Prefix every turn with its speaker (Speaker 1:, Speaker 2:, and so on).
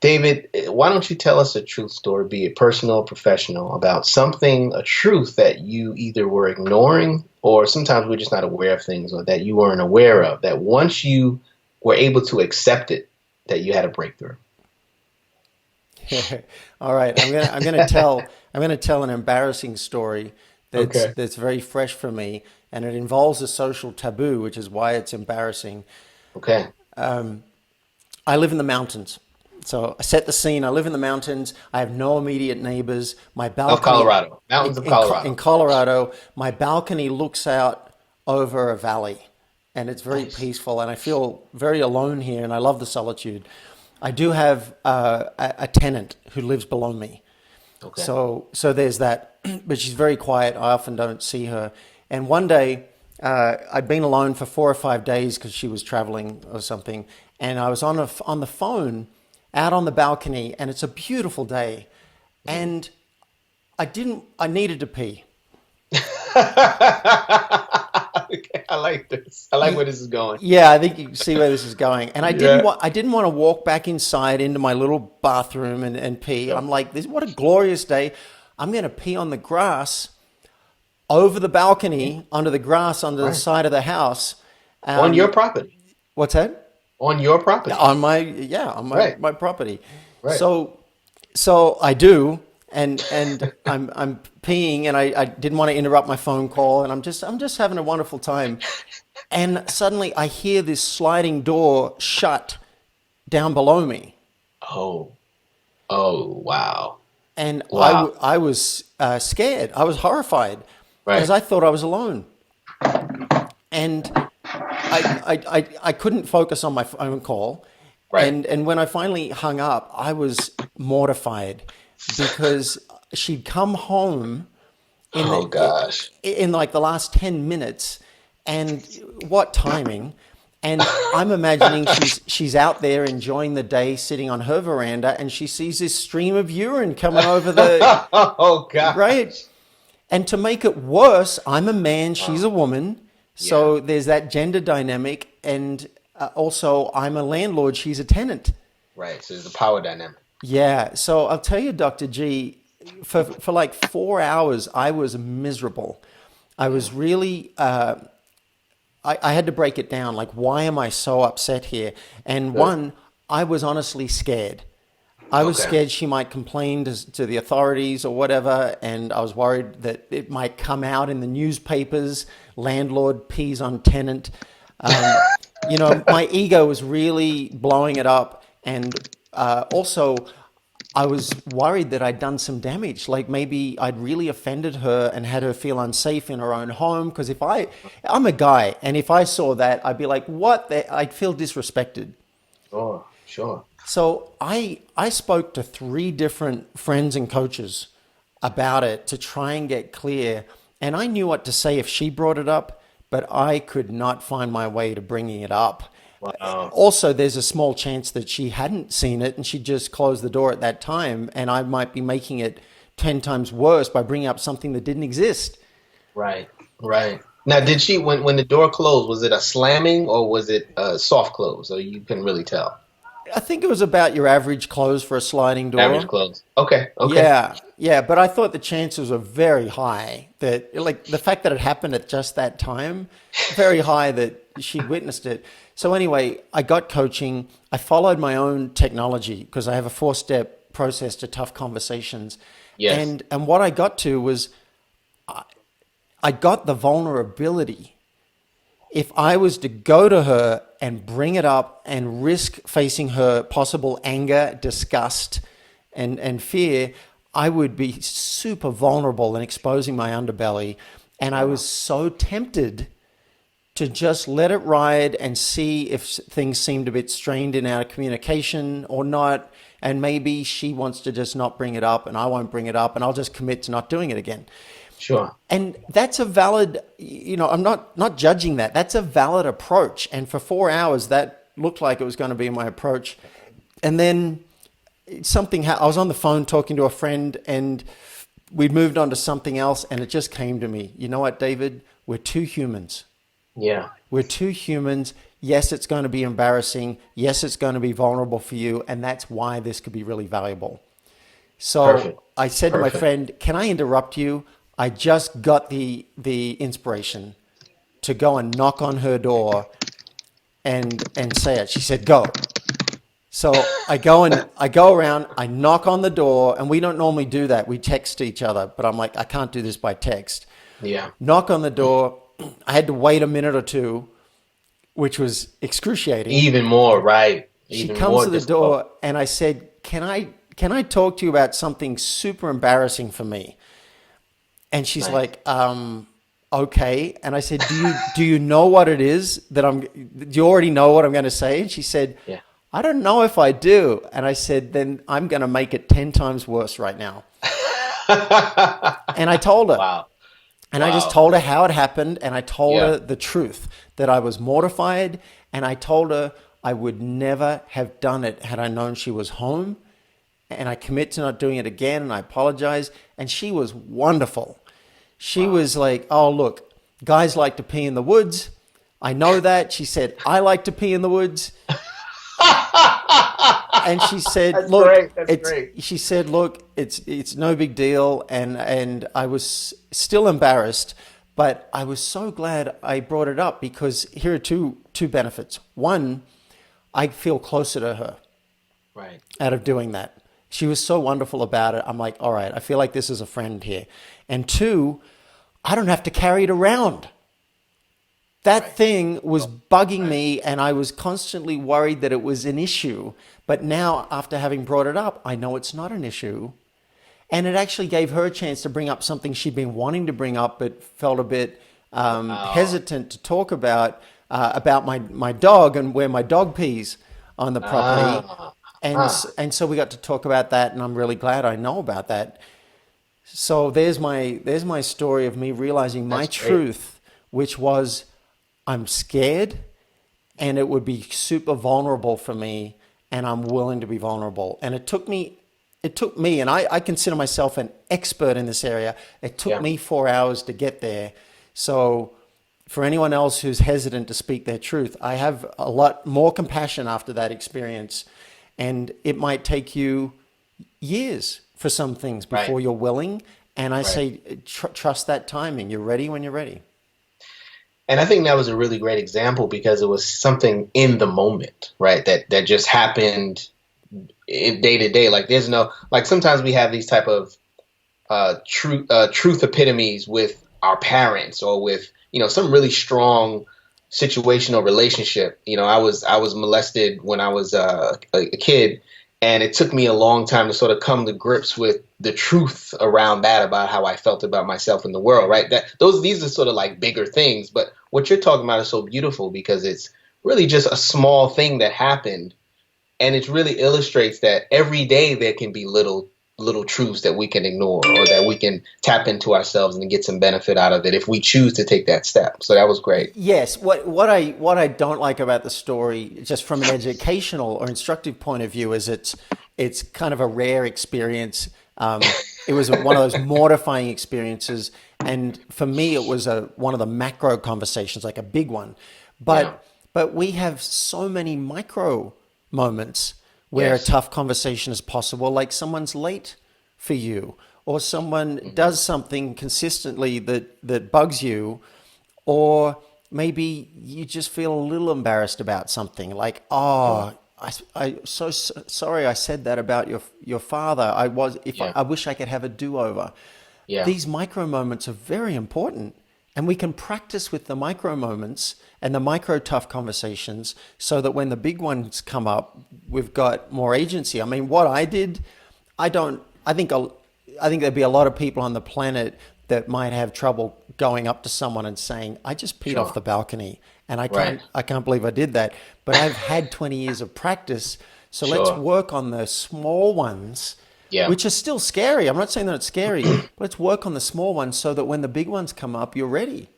Speaker 1: David, why don't you tell us a truth story, be it personal or professional, about something, a truth that you either were ignoring or sometimes we're just not aware of things or that you weren't aware of, that once you were able to accept it, that you had a breakthrough.
Speaker 2: All right, I'm gonna tell an embarrassing story
Speaker 1: Okay.
Speaker 2: that's very fresh for me, and it involves a social taboo, which is why it's embarrassing.
Speaker 1: Okay.
Speaker 2: I live in the mountains. So I set the scene. I live in the mountains. I have no immediate neighbors. My
Speaker 1: Of
Speaker 2: balcony
Speaker 1: Colorado. Mountains of
Speaker 2: in
Speaker 1: Colorado.
Speaker 2: Colorado, my balcony looks out over a valley, and it's very
Speaker 1: Nice.
Speaker 2: peaceful. And I feel very alone here, and I love the solitude. I do have a tenant who lives below me,
Speaker 1: Okay.
Speaker 2: so there's that. But she's very quiet. I often don't see her. And one day, I'd been alone for 4 or 5 days because she was traveling or something, and I was on the phone out on the balcony, and it's a beautiful day, and I needed to pee.
Speaker 1: Okay, I like this. I like where this is going.
Speaker 2: Yeah, I think you can see where this is going. And
Speaker 1: Yeah.
Speaker 2: I didn't want to walk back inside into my little bathroom and pee. I'm like, this what a glorious day. I'm gonna pee on the grass over the balcony, under the grass, under the
Speaker 1: Right.
Speaker 2: side of the house.
Speaker 1: On your
Speaker 2: Um,
Speaker 1: property.
Speaker 2: what's that?
Speaker 1: On your property.
Speaker 2: On my yeah, on
Speaker 1: Right.
Speaker 2: my property.
Speaker 1: Right.
Speaker 2: So so I do, and I'm peeing, and I didn't want to interrupt my phone call, and I'm just having a wonderful time. And suddenly I hear this sliding door shut down below me,
Speaker 1: Oh. Oh, wow.
Speaker 2: and
Speaker 1: Wow.
Speaker 2: I was scared. I was horrified because
Speaker 1: Right.
Speaker 2: I thought I was alone, and I couldn't focus on my phone call.
Speaker 1: Right.
Speaker 2: And when I finally hung up, I was mortified because she'd come home in
Speaker 1: Oh gosh.
Speaker 2: in like the last 10 minutes, and what timing. And I'm imagining she's out there enjoying the day sitting on her veranda, and she sees this stream of urine coming over the
Speaker 1: Oh
Speaker 2: right.
Speaker 1: gosh.
Speaker 2: And to make it worse, I'm a man, she's a woman.
Speaker 1: Yeah.
Speaker 2: So there's that gender dynamic. And also, I'm a landlord, she's a tenant.
Speaker 1: Right. So there's a power dynamic.
Speaker 2: Yeah. So I'll tell you, Dr. G, for like 4 hours, I was miserable. I was really, I had to break it down. Like, why am I so upset here? And
Speaker 1: Good.
Speaker 2: one, I was honestly scared. I was
Speaker 1: Okay.
Speaker 2: scared she might complain to the authorities or whatever, and I was worried that it might come out in the newspapers. Landlord pees on tenant. Um, my ego was really blowing it up, and also I was worried that I'd done some damage. Like maybe I'd really offended her and had her feel unsafe in her own home. Because I'm a guy, and if I saw that, I'd be like, "What?" I'd feel disrespected.
Speaker 1: Sure. Sure.
Speaker 2: So I spoke to 3 different friends and coaches about it to try and get clear. And I knew what to say if she brought it up, but I could not find my way to bringing it up.
Speaker 1: Wow.
Speaker 2: Also, there's a small chance that she hadn't seen it and she just closed the door at that time, and I might be making it 10 times worse by bringing up something that didn't exist.
Speaker 1: Right. Right. Now, did she when the door closed? Was it a slamming or was it a soft close? So you can really tell.
Speaker 2: I think it was about your average close for a sliding
Speaker 1: Average
Speaker 2: door.
Speaker 1: close. Okay. Okay.
Speaker 2: Yeah, yeah, but I thought the chances were very high that, like, the fact that it happened at just that time, very high that she'd witnessed it. So anyway, I got coaching. I followed my own technology because I have a 4-step process to tough conversations.
Speaker 1: Yes.
Speaker 2: And what I got to was I got the vulnerability. If I was to go to her and bring it up and risk facing her possible anger, disgust, and fear, I would be super vulnerable and exposing my underbelly. And I was so tempted to just let it ride and see if things seemed a bit strained in our communication or not. And maybe she wants to just not bring it up and I won't bring it up and I'll just commit to not doing it again.
Speaker 1: Sure.
Speaker 2: And that's a valid, I'm not judging that. That's a valid approach. And for 4 hours, that looked like it was going to be my approach. And then I was on the phone talking to a friend and we'd moved on to something else. And it just came to me, you know what, David? We're two humans.
Speaker 1: Yeah.
Speaker 2: We're two humans. Yes, it's going to be embarrassing. Yes, it's going to be vulnerable for you. And that's why this could be really valuable. So
Speaker 1: Perfect.
Speaker 2: I said to my
Speaker 1: Perfect.
Speaker 2: friend, can I interrupt you? I just got the inspiration to go and knock on her door and say it. She said, go. So I go around, I knock on the door, and we don't normally do that. We text each other, but I'm like, I can't do this by text.
Speaker 1: Yeah.
Speaker 2: Knock on the door. I had to wait a minute or two, which was excruciating.
Speaker 1: Even more, right?
Speaker 2: She
Speaker 1: Even
Speaker 2: comes
Speaker 1: more
Speaker 2: to the
Speaker 1: difficult.
Speaker 2: door and I said, can I talk to you about something super embarrassing for me? And she's
Speaker 1: Nice.
Speaker 2: like, okay. And I said, do you know what it is that do you already know what I'm going to say? And she said,
Speaker 1: Yeah.
Speaker 2: I don't know if I do. And I said, then I'm going to make it 10 times worse right now. And I told her,
Speaker 1: Wow.
Speaker 2: and I just
Speaker 1: Wow.
Speaker 2: told her how it happened, and I told
Speaker 1: Yeah.
Speaker 2: her the truth, that I was mortified, and I told her I would never have done it had I known she was home, and I commit to not doing it again, and I apologize. And she was wonderful. She
Speaker 1: Wow.
Speaker 2: was like, oh, look, guys like to pee in the woods. I know that. She said, I like to pee in the woods. And she said,
Speaker 1: That's
Speaker 2: "Look,
Speaker 1: great. That's
Speaker 2: it's."
Speaker 1: great.
Speaker 2: She said, "Look, it's no big deal," and I was still embarrassed, but I was so glad I brought it up because here are two benefits. One, I feel closer to her
Speaker 1: Right.
Speaker 2: out of doing that. She was so wonderful about it. I'm like, all right, I feel like this is a friend here. And two, I don't have to carry it around. That
Speaker 1: Right.
Speaker 2: thing was bugging
Speaker 1: Right.
Speaker 2: me and I was constantly worried that it was an issue. But now, after having brought it up, I know it's not an issue. And it actually gave her a chance to bring up something she'd been wanting to bring up but felt a bit
Speaker 1: Wow.
Speaker 2: hesitant to talk about my dog and where my dog pees on the property.
Speaker 1: Ah.
Speaker 2: And,
Speaker 1: Ah.
Speaker 2: and so we got to talk about that, and I'm really glad I know about that. So there's my story of me realizing my
Speaker 1: That's great.
Speaker 2: truth, which was I'm scared and it would be super vulnerable for me and I'm willing to be vulnerable. And it took me, and I consider myself an expert in this area. It took
Speaker 1: Yeah.
Speaker 2: me 4 hours to get there. So for anyone else who's hesitant to speak their truth, I have a lot more compassion after that experience. And it might take you years for some things
Speaker 1: Right.
Speaker 2: before you're willing. And I
Speaker 1: Right.
Speaker 2: say, trust that timing. You're ready when you're ready.
Speaker 1: And I think that was a really great example because it was something in the moment, right? That just happened in day to day. Like there's no like sometimes we have these type of truth epitomes with our parents or with some really strong situational relationship. I was molested when I was a kid, and it took me a long time to sort of come to grips with the truth around that about how I felt about myself in the world. Right? That these are sort of like bigger things, but what you're talking about is so beautiful because it's really just a small thing that happened, and it really illustrates that every day there can be little truths that we can ignore or that we can tap into ourselves and get some benefit out of it if we choose to take that step. So that was great.
Speaker 2: Yes, what I don't like about the story, just from an educational or instructive point of view, is it's kind of a rare experience. It was one of those mortifying experiences, and for me, it was one of the macro conversations, like a big one.
Speaker 1: Yeah.
Speaker 2: But we have so many micro moments where a
Speaker 1: Yes.
Speaker 2: tough conversation is possible, like someone's late for you, or someone
Speaker 1: Hmm.
Speaker 2: does something consistently that bugs you, or maybe you just feel a little embarrassed about something, like,
Speaker 1: Sure.
Speaker 2: oh, sorry I said that about your father.
Speaker 1: Yeah.
Speaker 2: I wish I could have a do-over.
Speaker 1: Yeah.
Speaker 2: These micro moments are very important, and we can practice with the micro moments and the micro tough conversations so that when the big ones come up, we've got more agency. I mean, what I did, I don't, I think there'd be a lot of people on the planet that might have trouble going up to someone and saying, I just peed off
Speaker 1: Sure.
Speaker 2: the balcony and
Speaker 1: Right.
Speaker 2: I can't believe I did that. But I've had 20 years of practice. So let's
Speaker 1: Sure.
Speaker 2: work on the small ones,
Speaker 1: Yeah.
Speaker 2: which are still scary. I'm not saying that it's scary, but let's work on the small ones so that when the big ones come up, you're ready.